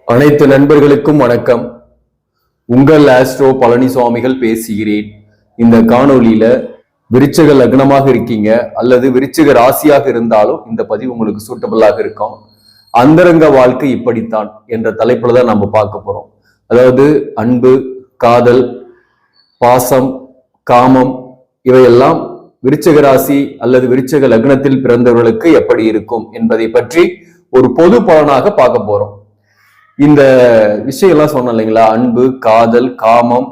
அனைத்து நண்பர்களுக்கும் வணக்கம். உங்கள் ஆஸ்ட்ரோ பழனிசாமிகள் பேசுகிறேன். இந்த காணொலியில விருச்சிக லக்னமாக இருக்கீங்க அல்லது விருச்சிக ராசியாக இருந்தாலும் இந்த பதிவு உங்களுக்கு சூட்டபிளாக இருக்கும். அந்தரங்க வாழ்க்கை இப்படித்தான் என்ற தலைப்புல தான் நம்ம பார்க்க போறோம். அதாவது அன்பு, காதல், பாசம், காமம் இவையெல்லாம் விருச்சிக ராசி அல்லது விருச்சிக லக்னத்தில் பிறந்தவர்களுக்கு எப்படி இருக்கும் என்பதை பற்றி ஒரு பொது பலனாக பார்க்க போறோம். இந்த விஷயம்லாம் சொன்னோம் இல்லைங்களா, அன்பு, காதல், காமம்,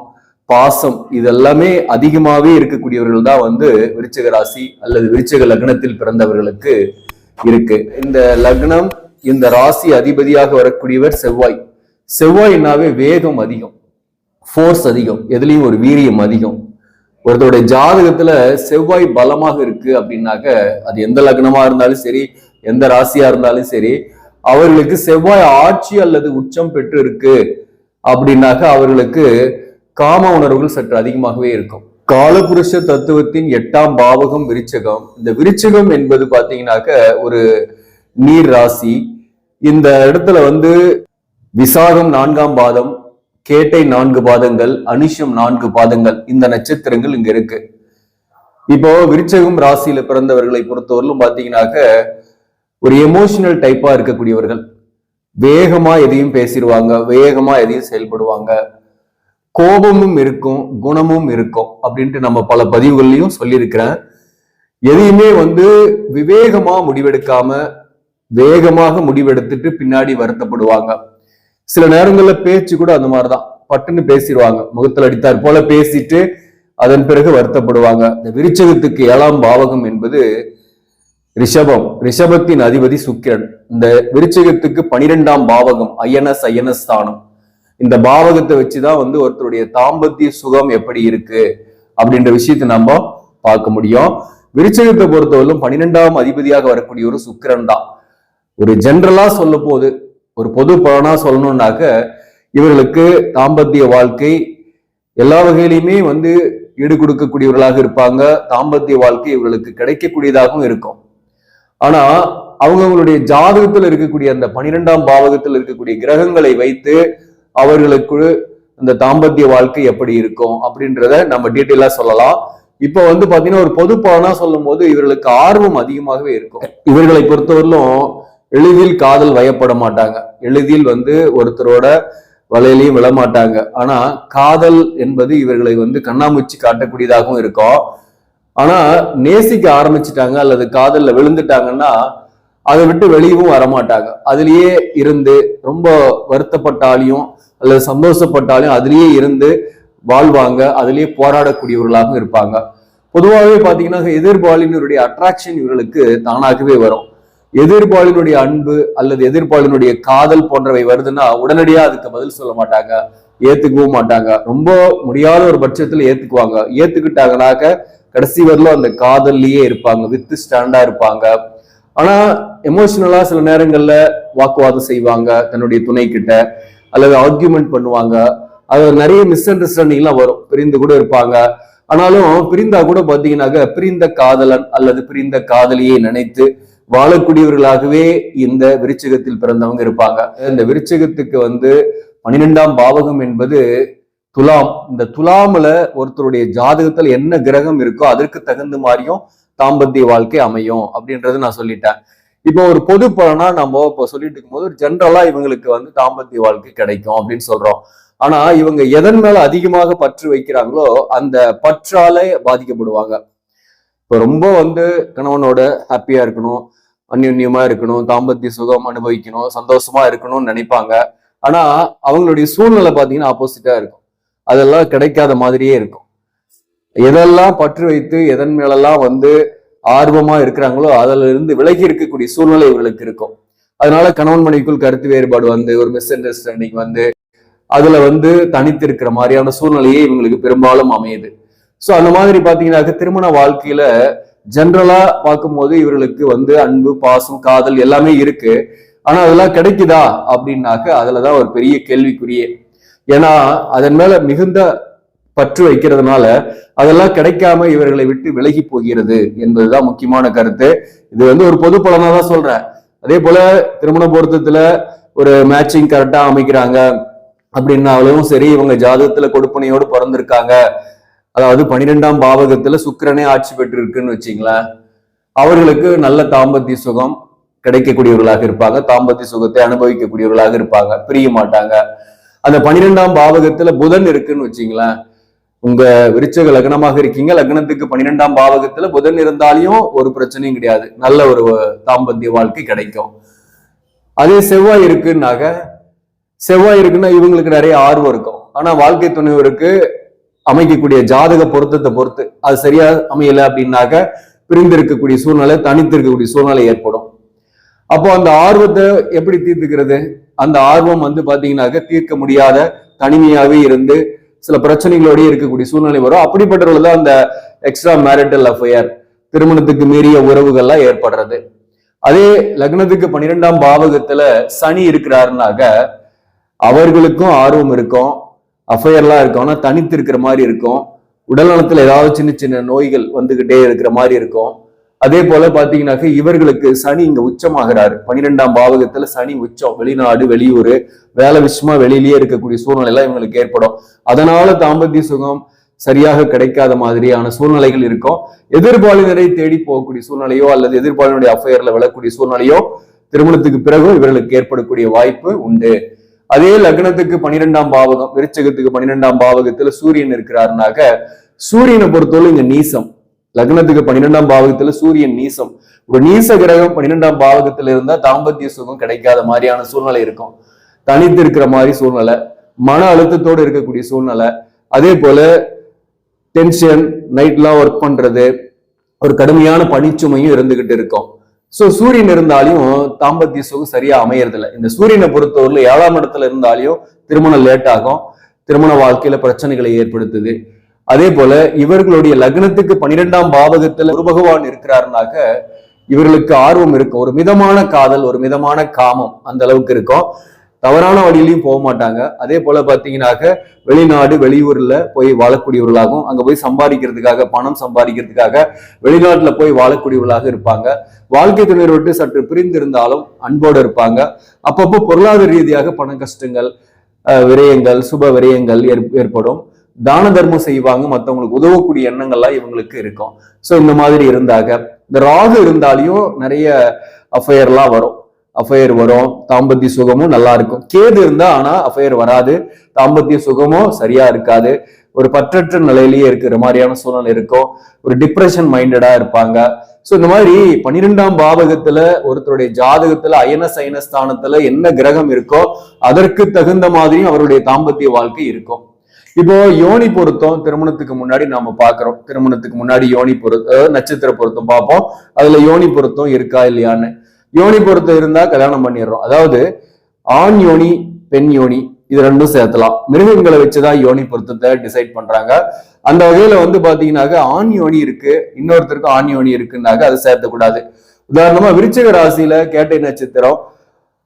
பாசம் இதெல்லாமே அதிகமாவே இருக்கக்கூடியவர்கள் தான் விருச்சிக ராசி அல்லது விருச்சிக லக்னத்தில் பிறந்தவர்களுக்கு இருக்கு. இந்த லக்னம், இந்த ராசி அதிபதியாக வரக்கூடியவர் செவ்வாய். செவ்வாய்னாவே வேகம் அதிகம், ஃபோர்ஸ் அதிகம், எதுலையும் ஒரு வீரியம் அதிகம். ஒருத்தருடைய ஜாதகத்துல செவ்வாய் பலமாக இருக்கு அப்படின்னாக்க அது எந்த லக்னமா இருந்தாலும் சரி, எந்த ராசியா இருந்தாலும் சரி, அவர்களுக்கு செவ்வாய் ஆட்சி அல்லது உச்சம் பெற்று இருக்கு அப்படின்னாக்க அவர்களுக்கு காம உணர்வுகள் சற்று அதிகமாகவே இருக்கும். காலபுருஷ தத்துவத்தின் 8ஆம் பாவகம் விருச்சிகம். இந்த விருச்சிகம் என்பது பாத்தீங்கன்னாக்க ஒரு நீர் ராசி. இந்த இடத்துல விசாகம் 4ஆம் பாதம், கேட்டை 4 பாதங்கள், அனுஷம் 4 பாதங்கள், இந்த நட்சத்திரங்கள் இங்க இருக்கு. இப்போ விருச்சிகம் ராசியில பிறந்தவர்களை பொறுத்தவரையிலும் பாத்தீங்கன்னாக்க ஒரு எமோஷனல் டைப்பா இருக்கக்கூடியவர்கள். வேகமா எதையும் பேசிடுவாங்க, வேகமா எதையும் செயல்படுவாங்க, கோபமும் இருக்கும், குணமும் இருக்கும் அப்படின்ட்டு நம்ம பல பதிவுகள்லையும் சொல்லியிருக்கிறேன். எதையுமே விவேகமா முடிவெடுக்காம வேகமாக முடிவெடுத்துட்டு பின்னாடி வருத்தப்படுவாங்க. சில நேரங்கள்ல பேச்சு கூட அந்த மாதிரிதான், பட்டுன்னு பேசிடுவாங்க, முகத்தில் அடித்தார் போல பேசிட்டு அதன் பிறகு வருத்தப்படுவாங்க. இந்த விருச்சிகத்துக்கு 7ஆம் பாவகம் என்பது ரிஷபம். ரிஷபத்தின் அதிபதி சுக்கிரன். இந்த விருச்சிகத்துக்கு 12ஆம் பாவகம் அயனஸ்தானம். இந்த பாவகத்தை வச்சுதான் ஒருத்தருடைய தாம்பத்திய சுகம் எப்படி இருக்கு அப்படின்ற விஷயத்தை நம்ம பார்க்க முடியும். விருச்சிகத்தை பொறுத்தவரையிலும் 12ஆம் அதிபதியாக வரக்கூடிய ஒரு சுக்கிரன் தான். ஒரு ஜென்ரலா சொல்ல போது, ஒரு பொது பலனா சொல்லணும்னாக்க இவர்களுக்கு தாம்பத்திய வாழ்க்கை எல்லா வகையிலுமே ஈடு கொடுக்கக்கூடியவர்களாக இருப்பாங்க. தாம்பத்திய வாழ்க்கை இவர்களுக்கு கிடைக்கக்கூடியதாகவும் இருக்கும். ஆனா அவங்களுடைய ஜாதகத்தில் இருக்கக்கூடிய அந்த 12ஆம் பாவகத்தில் இருக்கக்கூடிய கிரகங்களை வைத்து அவர்களுக்கு அந்த தாம்பத்திய வாழ்க்கை எப்படி இருக்கும் அப்படின்றத நம்ம டீட்டெயிலா சொல்லலாம். இப்ப பாத்தீங்கன்னா ஒரு பொது பலனா சொல்லும் போது இவர்களுக்கு ஆர்வம் அதிகமாகவே இருக்கும். இவர்களை பொறுத்தவரையிலும் எளிதில் காதல் வயப்பட மாட்டாங்க, எளிதில் ஒருத்தரோட வலையிலையும் விழமாட்டாங்க. ஆனா காதல் என்பது இவர்களை கண்ணாமூச்சி காட்டக்கூடியதாகவும் இருக்கும். ஆனா நேசிக்க ஆரம்பிச்சுட்டாங்க அல்லது காதல்ல விழுந்துட்டாங்கன்னா அதை விட்டு வெளியவும் வரமாட்டாங்க. அதுலயே இருந்து ரொம்ப வருத்தப்பட்டாலையும் அல்லது சந்தோஷப்பட்டாலையும் அதுலயே இருந்து வாழ்வாங்க, அதுலயே போராடக்கூடியவர்களாகவும் இருப்பாங்க. பொதுவாகவே பாத்தீங்கன்னா எதிர்பாலினுடைய அட்ராக்ஷன் இவர்களுக்கு தானாகவே வரும். எதிர்பாலினுடைய அன்பு அல்லது எதிர்பாலினுடைய காதல் போன்றவை வருதுன்னா உடனடியா அதுக்கு பதில் சொல்ல மாட்டாங்க, ஏத்துக்கவும் மாட்டாங்க. ரொம்ப முடியாத ஒரு பட்சத்துல ஏத்துக்குவாங்க. ஏத்துக்கிட்டாங்கனாக்க கடைசி வரலும் அந்த காதல்லையே இருப்பாங்க, வித் ஸ்டாண்டா இருப்பாங்க. ஆனா எமோஷனலா சில நேரங்கள்ல வாக்குவாதம் செய்வாங்க தன்னுடைய துணை கிட்ட, அல்லது ஆர்கியூமெண்ட் பண்ணுவாங்க. அது நிறைய மிஸ் அண்டர்ஸ்டாண்டிங் எல்லாம் வரும், பிரிந்து கூட இருப்பாங்க. ஆனாலும் பிரிந்தா கூட பாத்தீங்கன்னாக்க பிரிந்த காதலன் அல்லது பிரிந்த காதலியை நினைத்து வாழக்கூடியவர்களாகவே இந்த விருச்சிகத்தில் பிறந்தவங்க இருப்பாங்க. இந்த விருச்சிகத்துக்கு 12ஆம் பாவகம் என்பது துலாம். இந்த துலாமுல ஒருத்தருடைய ஜாதகத்துல என்ன கிரகம் இருக்கோ அதற்கு தகுந்த மாதிரியும் தாம்பத்திய வாழ்க்கை அமையும் அப்படின்றது நான் சொல்லிட்டேன். இப்போ ஒரு பொது பலனா நம்ம இப்போ சொல்லிட்டு இருக்கும்போது ஒரு ஜென்ரலா இவங்களுக்கு தாம்பத்திய வாழ்க்கை கிடைக்கும் அப்படின்னு சொல்றோம். ஆனா இவங்க எதன் மேல அதிகமாக பற்று வைக்கிறாங்களோ அந்த பற்றாலே பாதிக்கப்படுவாங்க. இப்போ ரொம்ப கணவனோட ஹாப்பியா இருக்கணும், அந்யுன்யமா இருக்கணும், தாம்பத்திய சுகம் அனுபவிக்கணும், சந்தோஷமா இருக்கணும்னு நினைப்பாங்க. ஆனா அவங்களுடைய சூழ்நிலை பாத்தீங்கன்னா ஆப்போசிட்டா இருக்கும், அதெல்லாம் கிடைக்காத மாதிரியே இருக்கும். எதெல்லாம் பற்று வைத்து எதன் மேலெல்லாம் ஆர்வமா இருக்கிறாங்களோ அதுல இருந்து விலகி இருக்கக்கூடிய சூழ்நிலை இவர்களுக்கு இருக்கும். அதனால கணவன் மனைவிக்குள் கருத்து வேறுபாடு ஒரு மிஸ் அண்டர்ஸ்டாண்டிங் அதுல தனித்து இருக்கிற மாதிரியான சூழ்நிலையே இவங்களுக்கு பெரும்பாலும் அமையுது. சோ அந்த மாதிரி பாத்தீங்கன்னாக்க திருமண வாழ்க்கையில ஜென்ரலா பார்க்கும்போது இவர்களுக்கு அன்பு, பாசம், காதல் எல்லாமே இருக்கு. ஆனா அதெல்லாம் கிடைக்குதா அப்படின்னாக்க அதுலதான் ஒரு பெரிய கேள்விக்குரிய. ஏன்னா அதன் மேல மிகுந்த பற்று வைக்கிறதுனால அதெல்லாம் கிடைக்காம இவர்களை விட்டு விலகி போகிறது என்பதுதான் முக்கியமான கருத்து. இது ஒரு பொது பலனா தான் சொல்றேன். அதே போல திருமண பொருத்தத்துல ஒரு மேட்சிங் கரெக்டா அமைக்கிறாங்க அப்படின்னாலும் சரி, இவங்க ஜாதகத்துல கொடுப்பனையோடு பிறந்திருக்காங்க, அதாவது 12ஆம் பாவகத்துல சுக்கிரனே ஆட்சி பெற்று இருக்குன்னு வச்சுங்களேன், அவர்களுக்கு நல்ல தாம்பத்திய சுகம் கிடைக்கக்கூடியவர்களாக இருப்பாங்க, தாம்பத்திய சுகத்தை அனுபவிக்கக்கூடியவர்களாக இருப்பாங்க, பிரிய மாட்டாங்க. அந்த 12ஆம் பாவகத்துல புதன் இருக்குன்னு வச்சுங்களேன், உங்க விருச்சக லக்னமாக இருக்கீங்க, லக்னத்துக்கு 12ஆம் பாவகத்துல புதன் இருந்தாலையும் ஒரு பிரச்சனையும் கிடையாது, நல்ல ஒரு தாம்பத்திய வாழ்க்கை கிடைக்கும். அதே செவ்வாய் இருக்குன்னா இவங்களுக்கு நிறைய ஆர்வம் இருக்கும், ஆனா வாழ்க்கை துணைவருக்கு அமைக்கக்கூடிய ஜாதக பொருத்தத்தை பொறுத்து அது சரியா அமையல அப்படின்னாக்க பிரிந்து இருக்கக்கூடிய சூழ்நிலை, தனித்து இருக்கக்கூடிய சூழ்நிலை ஏற்படும். அப்போ அந்த ஆர்வத்தை எப்படி தீர்த்துக்கிறது? அந்த ஆர்வம் பாத்தீங்கன்னாக்க தீர்க்க முடியாத தனிமையாவே இருந்து சில பிரச்சனைகளோடய இருக்கக்கூடிய சூழ்நிலை வரும். அப்படிப்பட்டவர்கள் தான் அந்த எக்ஸ்ட்ரா மேரிட்டல் அஃபேர், திருமணத்துக்கு மீறிய உறவுகள்லாம் ஏற்படுறது. அதே லக்னத்துக்கு 12ஆம் பாவகத்துல சனி இருக்கிறாருனாக்க அவர்களுக்கும் ஆர்வம் இருக்கும், அஃபேர்லாம் இருக்கும், ஆனா தனித்து இருக்கிற மாதிரி இருக்கும், உடல் நலத்துல ஏதாவது சின்ன சின்ன நோய்கள் வந்துகிட்டே இருக்கிற மாதிரி இருக்கும். அதே போல பாத்தீங்கன்னாக்க இவர்களுக்கு சனி இங்க உச்சமாகிறாரு, 12ஆம் பாவகத்துல சனி உச்சம், வெளிநாடு வெளியூர் வேலை விஷயமா வெளியிலேயே இருக்கக்கூடிய சூழ்நிலை எல்லாம் இவங்களுக்கு ஏற்படும். அதனால தாம்பத்திய சுகம் சரியாக கிடைக்காத மாதிரியான சூழ்நிலைகள் இருக்கும். எதிர்பாலினரை தேடி போகக்கூடிய சூழ்நிலையோ அல்லது எதிர்பாலினுடைய அஃபேர்ல விழக்கூடிய சூழ்நிலையோ திருமணத்துக்கு பிறகும் இவர்களுக்கு ஏற்படக்கூடிய வாய்ப்பு உண்டு. அதே லக்னத்துக்கு 12ஆம் பாவகம், விருச்சகத்துக்கு 12ஆம் பாவகத்துல சூரியன் இருக்கிறாருனாக்க சூரியனை பொறுத்தவரை இங்க நீசம், லக்னத்துக்கு 12ஆம் பாவகத்துல சூரியன் நீசம். ஒரு நீச கிரகம் 12ஆம் பாவகத்துல இருந்தா தாம்பத்திய சுகம் கிடைக்காத மாதிரியான சூழ்நிலை இருக்கும், தனித்து இருக்கிற மாதிரி சூழ்நிலை, மன அழுத்தத்தோடு இருக்கக்கூடிய சூழ்நிலை, அதே போல டென்ஷன், நைட்லாம் ஒர்க் பண்றது, ஒரு கடுமையான பணிச்சுமையும் இருந்துகிட்டு இருக்கும். சோ சூரியன் இருந்தாலையும் தாம்பத்திய சுகம் சரியா அமையறதில்லை. இந்த சூரியனை பொறுத்தவரையில 7ஆம் இடத்துல இருந்தாலையும் திருமணம் லேட் ஆகும், திருமண வாழ்க்கையில பிரச்சனைகளை ஏற்படுத்துது. அதே போல இவர்களுடைய லக்னத்துக்கு 12ஆம் பாவகத்துல ஒரு பகவான் இருக்கிறாருனாக்க இவர்களுக்கு ஆர்வம் இருக்கும், ஒரு மிதமான காதல், ஒரு மிதமான காமம் அந்த அளவுக்கு இருக்கும், தவறான வழியிலையும் போக மாட்டாங்க. அதே போல பாத்தீங்கன்னாக்க வெளிநாடு வெளியூர்ல போய் வாழக்கூடியவர்களாகவும், அங்க போய் சம்பாதிக்கிறதுக்காக, பணம் சம்பாதிக்கிறதுக்காக வெளிநாட்டுல போய் வாழக்கூடியவர்களாக இருப்பாங்க. வாழ்க்கை துணையை விட்டு சற்று பிரிந்து இருந்தாலும் அன்போடு இருப்பாங்க. அப்பப்போ பொருளாதார ரீதியாக பண கஷ்டங்கள், விரயங்கள், சுப விரயங்கள் ஏற்படும். தான தர்மம் செய்வாங்க, மற்றவங்களுக்கு உதவக்கூடிய எண்ணங்கள்லாம் இவங்களுக்கு இருக்கும். சோ இந்த மாதிரி இருந்தாங்க. இந்த ராகு இருந்தாலையும் நிறைய அஃபேர்லாம் வரும், அஃபேர் வரும், தாம்பத்திய சுகமும் நல்லா இருக்கும். கேது இருந்தா ஆனா அஃபேர் வராது, தாம்பத்திய சுகமும் சரியா இருக்காது, ஒரு பற்றற்ற நிலையிலேயே இருக்கிற மாதிரியான சூழ்நிலை இருக்கும், ஒரு டிப்ரெஷன் மைண்டடா இருப்பாங்க. சோ இந்த மாதிரி 12ஆம் பாவகத்துல ஒருத்தருடைய ஜாதகத்துல அயன சயன ஸ்தானத்துல என்ன கிரகம் இருக்கோ அதற்கு தகுந்த மாதிரியும் அவருடைய தாம்பத்திய வாழ்க்கை இருக்கும். இப்போ யோனி பொருத்தம் திருமணத்துக்கு முன்னாடி நாம பாக்குறோம், திருமணத்துக்கு முன்னாடி யோனி பொருத்தம், நட்சத்திர பொருத்தம் பார்ப்போம், அதுல யோனி பொருத்தம் இருக்கா இல்லையான்னு. யோனி பொருத்தம் இருந்தா கல்யாணம் பண்ணிடுறோம், அதாவது ஆண் யோனி பெண் யோனி இது ரெண்டும் சேர்த்தலாம். மிருகங்களை வச்சுதான் யோனி பொருத்தத்தை டிசைட் பண்றாங்க. அந்த வகையில பாத்தீங்கன்னாக்க ஆண் யோனி இருக்கு, இன்னொருத்தருக்கு ஆண் யோனி இருக்குன்னாக்க அதை சேர்த்தக்கூடாது. உதாரணமா விருச்சிக ராசியில கேட்டை நட்சத்திரம்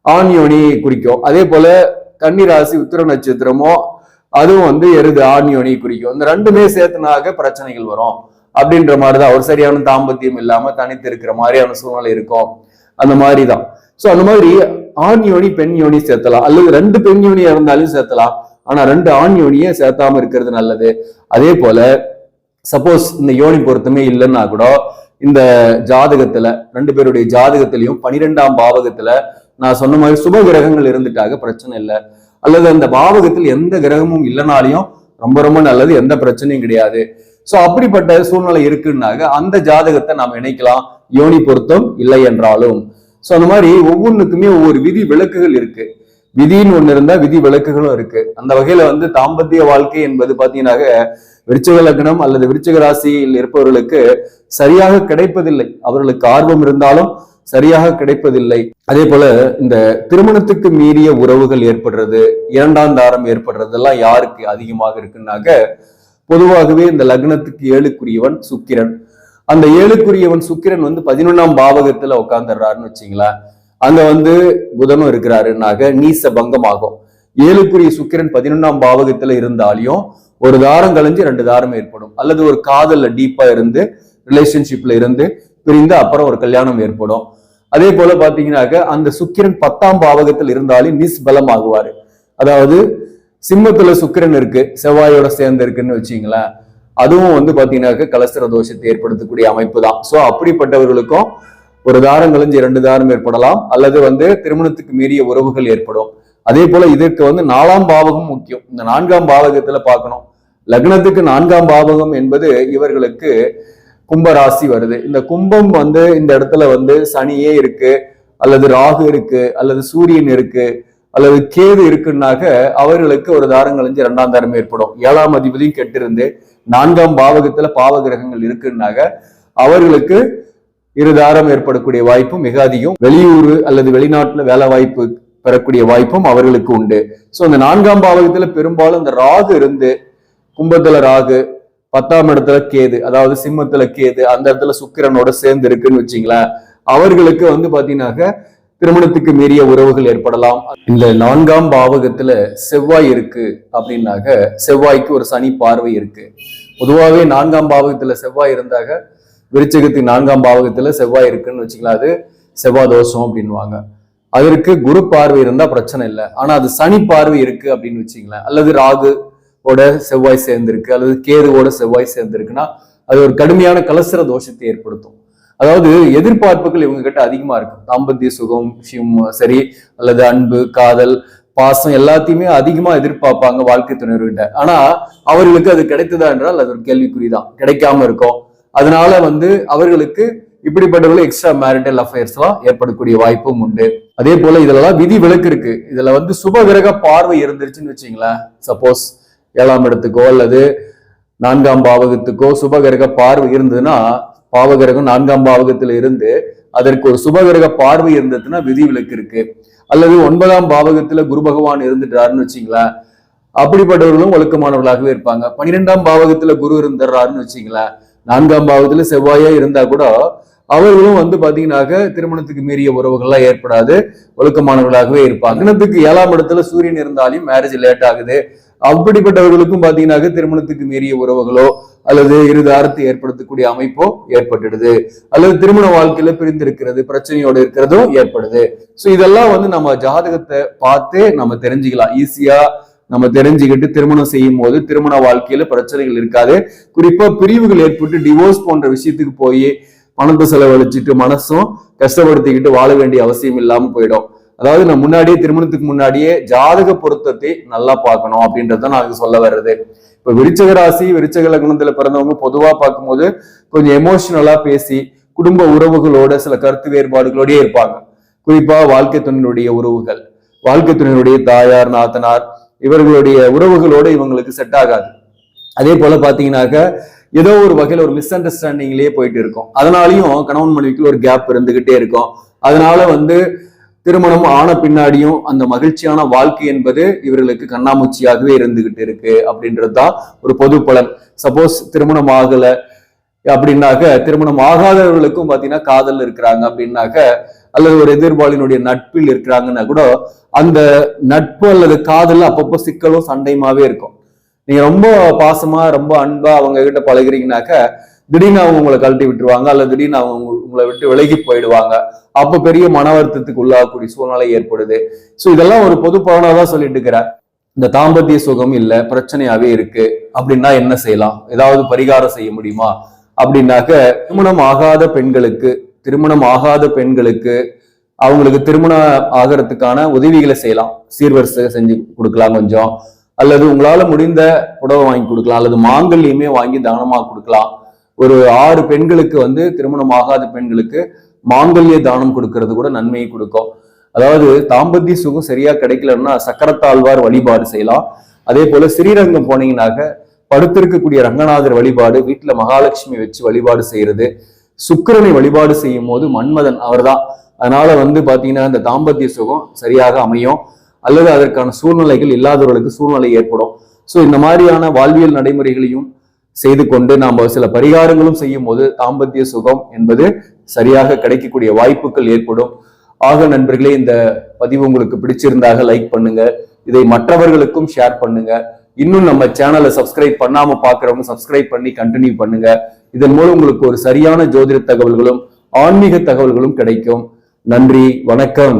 ஆண் யோனி குறிக்கும், அதே போல கன்னி ராசி உத்திர நட்சத்திரமோ அதுவும் எருது ஆண் யோனி குறிக்கும். இந்த ரெண்டுமே சேர்த்துனாக்க பிரச்சனைகள் வரும் அப்படின்ற மாதிரிதான். ஒரு சரியான தாம்பத்தியம் இல்லாம தனித்து இருக்கிற மாதிரியான சூழ்நிலை இருக்கும், அந்த மாதிரிதான். சோ அந்த மாதிரி ஆண் யோனி பெண் யோனி சேர்த்தலாம், அல்லது 2 பெண் யோனியா இருந்தாலும் சேர்த்தலாம், ஆனா 2 ஆண் யோனியை சேர்த்தாம இருக்கிறது நல்லது. அதே போல சப்போஸ் இந்த யோனி பொருத்தமே இல்லைன்னா கூட இந்த ஜாதகத்துல 2 பேருடைய ஜாதகத்திலையும் 12ஆம் பாவகத்துல நான் சொன்ன மாதிரி சுப கிரகங்கள் இருந்துட்டாக பிரச்சனை இல்லை, அல்லது அந்த பாவகத்தில் எந்த கிரகமும் இல்லைனாலையும் ரொம்ப ரொம்ப நல்லது, எந்த பிரச்சனையும் கிடையாது. சோ அப்படிப்பட்ட சூழ்நிலை இருக்குன்னாக அந்த ஜாதகத்தை நாம் இணைக்கலாம், யோனி பொருத்தம் இல்லை என்றாலும். சோ அந்த மாதிரி ஒவ்வொன்றுக்குமே ஒவ்வொரு விதி விலக்குகள் இருக்கு, விதின்னு ஒண்ணு இருந்தா விதி விலக்குகளும் இருக்கு. அந்த வகையில தாம்பத்திய வாழ்க்கை என்பது பாத்தீங்கன்னாக்க விருச்சிக லக்னம் அல்லது விருச்சிக ராசியில் இருப்பவர்களுக்கு சரியாக கிடைப்பதில்லை, அவர்களுக்கு ஆர்வம் இருந்தாலும் சரியாக கிடைப்பதில்லை. அதே போல இந்த திருமணத்துக்கு மீறிய உறவுகள் ஏற்படுறது, 2ஆம் தாரம் ஏற்படுறது எல்லாம் யாருக்கு அதிகமாக இருக்குன்னாக்க பொதுவாகவே இந்த லக்னத்துக்கு 7க்குரியவன் சுக்கிரன். அந்த 7க்குரியவன் சுக்கிரன் 11ஆம் பாவகத்துல உட்கார்ந்துடுறாருன்னு வச்சுங்களேன், அங்க புதனும் இருக்கிறாருன்னாக நீச பங்கம் ஆகும். 7க்குரிய சுக்கிரன் 11ஆம் பாவகத்துல இருந்தாலையும் ஒரு தாரம் கழிஞ்சு 2 தாரம் ஏற்படும், அல்லது ஒரு காதல்ல டீப்பா இருந்து ரிலேஷன்ஷிப்ல இருந்து பிரிந்து அப்புறம் ஒரு கல்யாணம் ஏற்படும். அதே போல பாத்தீங்கன்னாக்க அந்த சுக்கிரன் 10ஆம் பாவகத்தில் இருந்தாலே நிஸ்பலம் ஆகுவாரு. அதாவது சிம்மத்துல சுக்கிரன் இருக்கு, செவ்வாயோட சேர்ந்து இருக்குன்னு வச்சீங்களேன், அதுவும் வந்து பாத்தீங்கன்னாக்க கலஸ்திர தோஷத்தை ஏற்படுத்தக்கூடிய அமைப்பு தான். சோ அப்படிப்பட்டவர்களுக்கும் ஒரு தாரம் கழிஞ்சு 2 தாரம் ஏற்படலாம், அல்லது வந்து திருமணத்துக்கு மீறிய உறவுகள் ஏற்படும். அதே போல இதற்கு வந்து 4ஆம் பாவகம் முக்கியம். இந்த 4ஆம் பாவகத்துல பார்க்கணும். லக்னத்துக்கு 4ஆம் பாவகம் என்பது இவர்களுக்கு கும்பராசி வருது. இந்த கும்பம் வந்து இந்த இடத்துல வந்து சனியே இருக்கு, அல்லது ராகு இருக்கு, அல்லது சூரியன் இருக்கு, அல்லது கேது இருக்குன்னாக்க அவர்களுக்கு ஒரு தாரம் கழிஞ்சு 2ஆம் தாரம் ஏற்படும். 7ஆம் அதிபதியும் கெட்டிருந்து 4ஆம் பாவகத்துல பாவ கிரகங்கள் இருக்குன்னாக்க அவர்களுக்கு 2 தாரம் ஏற்படக்கூடிய வாய்ப்பும் மிக அதிகம். வெளியூர் அல்லது வெளிநாட்டுல வேலை வாய்ப்பு பெறக்கூடிய வாய்ப்பும் அவர்களுக்கு உண்டு. சோ இந்த 4ஆம் பாவகத்துல பெரும்பாலும் இந்த ராகு இருந்து, கும்பத்துல ராகு, 10ஆம் இடத்துல கேது, அதாவது சிம்மத்துல கேது, அந்த இடத்துல சுக்கிரனோட சேர்ந்து இருக்குன்னு வச்சுங்களேன், அவர்களுக்கு வந்து பாத்தீங்கன்னாக்க திருமணத்துக்கு மீறிய உறவுகள் ஏற்படலாம். இந்த 4ஆம் பாவகத்துல செவ்வாய் இருக்கு அப்படின்னாக்க செவ்வாய்க்கு ஒரு சனி பார்வை இருக்கு. பொதுவாகவே 4ஆம் பாவகத்துல செவ்வாய் இருந்தாக விருச்சிகத்துக்கு 4ஆம் பாவகத்துல செவ்வாய் இருக்குன்னு வச்சுக்கலாம், அது செவ்வாய் தோஷம் அப்படின்வாங்க. அதற்கு குரு பார்வை இருந்தா பிரச்சனை இல்லை. ஆனா அது சனி பார்வை இருக்கு அப்படின்னு வச்சுங்களேன், அல்லது ராகு ஓட செவ்வாய் சேர்ந்திருக்கு, அல்லது கேதுவோட செவ்வாய் சேர்ந்திருக்குன்னா அது ஒரு கடுமையான கலசர தோஷத்தை ஏற்படுத்தும். அதாவது எதிர்பார்ப்புகள் இவங்க கிட்ட அதிகமா இருக்கு. தாம்பத்திய சுகம் சரி, அல்லது அன்பு, காதல், பாசம் எல்லாத்தையுமே அதிகமா எதிர்பார்ப்பாங்க வாழ்க்கை துணைவர்கிட்ட. ஆனா அவர்களுக்கு அது கிடைத்ததா என்றால் அது ஒரு கேள்விக்குறிதான், கிடைக்காம இருக்கும். அதனால வந்து அவர்களுக்கு இப்படிப்பட்டவர்கள் எக்ஸ்ட்ரா மேரிட்டல் அஃபேர்ஸ் எல்லாம் ஏற்படக்கூடிய வாய்ப்பும் உண்டு. அதே போல இதெல்லாம் விதி விலக்கு இருக்கு. இதுல வந்து சுபகிரக பார்வை இருந்துருச்சுன்னு வச்சுங்களேன், சப்போஸ் 7ஆம் இடத்துக்கோ அல்லது 4ஆம் பாவகத்துக்கோ சுபகிரக பார்வை இருந்ததுன்னா, பாவகிரகம் 4ஆம் பாவகத்துல இருந்து அதற்கு ஒரு சுபகிரக பார்வை இருந்ததுன்னா விதி விலக்கு இருக்கு. அல்லது 9ஆம் பாவகத்துல குரு பகவான் இருந்துட்டாருன்னு வச்சுங்களேன், அப்படிப்பட்டவர்களும் ஒழுக்கமானவர்களாகவே இருப்பாங்க. 12ஆம் பாவகத்துல குரு இருந்துடுறாருன்னு வச்சுங்களேன், 4ஆம் பாவகத்துல செவ்வாயா இருந்தா கூட அவர்களும் வந்து பாத்தீங்கன்னாக்க திருமணத்துக்கு மீறிய உறவுகள்லாம் ஏற்படாது, ஒழுக்கமானவர்களாகவே இருப்பாங்க. லக்னத்துக்கு 7ஆம் இடத்துல சூரியன் இருந்தாலும் மேரேஜ் லேட் ஆகுது, அப்படிப்பட்டவர்களுக்கும் பாத்தீங்கன்னாக்க திருமணத்துக்கு மீறிய உறவுகளோ அல்லது இருதாரத்தை ஏற்படுத்தக்கூடிய அமைப்போ ஏற்பட்டுடுது, அல்லது திருமண வாழ்க்கையில பிரிந்திருக்கிறது, பிரச்சனையோடு இருக்கிறதும் ஏற்படுது. சோ இதெல்லாம் வந்து நம்ம ஜாதகத்தை பார்த்து நம்ம தெரிஞ்சுக்கலாம். ஈஸியா நம்ம தெரிஞ்சுக்கிட்டு திருமணம் செய்யும் போது திருமண வாழ்க்கையில பிரச்சனைகள் இருக்காது. குறிப்பா பிரிவுகள் ஏற்பட்டு டிவோர்ஸ் போன்ற விஷயத்துக்கு போய் பணத்தை செலவழிச்சுட்டு மனசும் கஷ்டப்படுத்திக்கிட்டு வாழ வேண்டிய அவசியம் இல்லாம போயிடும். அதாவது நான் முன்னாடியே திருமணத்துக்கு முன்னாடியே ஜாதக பொருத்தத்தை நல்லா பார்க்கணும் அப்படின்றத நான் சொல்ல வர்றது. இப்ப விருச்சிக ராசி, விருச்சிக லக்னத்துல பிறந்தவங்க பொதுவா பார்க்கும்போது கொஞ்சம் எமோஷனலா பேசி குடும்ப உறவுகளோட சில கருத்து வேறுபாடுகளோடய இருப்பாங்க. குறிப்பா வாழ்க்கை துணையினுடைய உறவுகள், வாழ்க்கை துணையினுடைய தாயார், நாத்தனார், இவர்களுடைய உறவுகளோட இவங்களுக்கு செட் ஆகாது. அதே போல பாத்தீங்கன்னாக்க ஏதோ ஒரு வகையில ஒரு மிஸ் அண்டர்ஸ்டாண்டிங்லயே போயிட்டு இருக்கும். அதனாலயும் கணவன் மனைவிக்குள்ள ஒரு கேப் இருந்துகிட்டே இருக்கும். அதனால வந்து திருமணம் ஆன பின்னாடியும் அந்த மகிழ்ச்சியான வாழ்க்கை என்பது இவர்களுக்கு கண்ணாமூச்சியாகவே இருந்துகிட்டு இருக்கு அப்படின்றதுதான் ஒரு பொது பலன். சப்போஸ் திருமணம் ஆகல அப்படின்னாக்க, திருமணம் ஆகாதவர்களுக்கும் பாத்தீங்கன்னா காதல் இருக்கிறாங்க அப்படின்னாக்க, அல்லது ஒரு எதிர்பாலினுடைய நட்பில் இருக்கிறாங்கன்னா கூட அந்த நட்பு அல்லது காதல் அப்பப்போ சிக்கலும் சண்டையுமாவே இருக்கும். நீங்க ரொம்ப பாசமா ரொம்ப அன்பா அவங்க கிட்ட பழகிறீங்கனாக்க திடீர்னு அவங்க உங்களை கழட்டி விட்டுருவாங்க, அல்லது திடீர்னு அவங்க உங்களை விட்டு விலகி போயிடுவாங்க. அப்ப பெரிய மன வருத்தத்துக்கு உள்ளாகக்கூடிய சூழ்நிலை ஏற்படுது. சோ இதெல்லாம் ஒரு பொது பலனாதான் சொல்லிட்டு இருக்கிறேன். இந்த தாம்பத்திய சுகம் இல்ல, பிரச்சனையாவே இருக்கு அப்படின்னா என்ன செய்யலாம், ஏதாவது பரிகாரம் செய்ய முடியுமா அப்படின்னாக்க, திருமணம் ஆகாத பெண்களுக்கு அவங்களுக்கு திருமணம் ஆகிறதுக்கான உதவிகளை செய்யலாம். சீர்வரிசை செஞ்சு கொடுக்கலாம் கொஞ்சம், அல்லது உங்களால முடிந்த புடவை வாங்கி கொடுக்கலாம், அல்லது மாங்கல்யமே வாங்கி தானமா கொடுக்கலாம். ஒரு 6 பெண்களுக்கு வந்து திருமணம் ஆகாத பெண்களுக்கு மாங்கல்ய தானம் கொடுக்கறது கூட நன்மையை கொடுக்கும். அதாவது தாம்பத்திய சுகம் சரியா கிடைக்கலன்னா சக்கரத்தாழ்வார் வழிபாடு செய்யலாம். அதே போல ஸ்ரீரங்கம் போனீங்கன்னாக்க படுத்திருக்கக்கூடிய ரங்கநாதர் வழிபாடு, வீட்டுல மகாலட்சுமி வச்சு வழிபாடு செய்யறது, சுக்கிரனை வழிபாடு செய்யும் போது மன்மதன் அவர்தான். அதனால வந்து பாத்தீங்கன்னா இந்த தாம்பத்திய சுகம் சரியாக அமையும், அல்லது அதற்கான சூழ்நிலைகள் இல்லாதவர்களுக்கு சூழ்நிலை ஏற்படும். சோ இந்த மாதிரியான வாழ்வியல் நடைமுறைகளையும் செய்து கொண்டு நாம சில பரிகாரங்களும் செய்யும் போது தாம்பத்திய சுகம் என்பது சரியாக கிடைக்கக்கூடிய வாய்ப்புகள் ஏற்படும். ஆக நண்பர்களே, இந்த பதிவு உங்களுக்கு பிடிச்சிருந்தாக லைக் பண்ணுங்க, இதை மற்றவர்களுக்கும் ஷேர் பண்ணுங்க. இன்னும் நம்ம சேனலை சப்ஸ்கிரைப் பண்ணாம பாக்குறவங்க சப்ஸ்கிரைப் பண்ணி கண்டினியூ பண்ணுங்க. இதன் மூலம் உங்களுக்கு ஒரு சரியான ஜோதிட தகவல்களும் ஆன்மீக தகவல்களும் கிடைக்கும். நன்றி, வணக்கம்.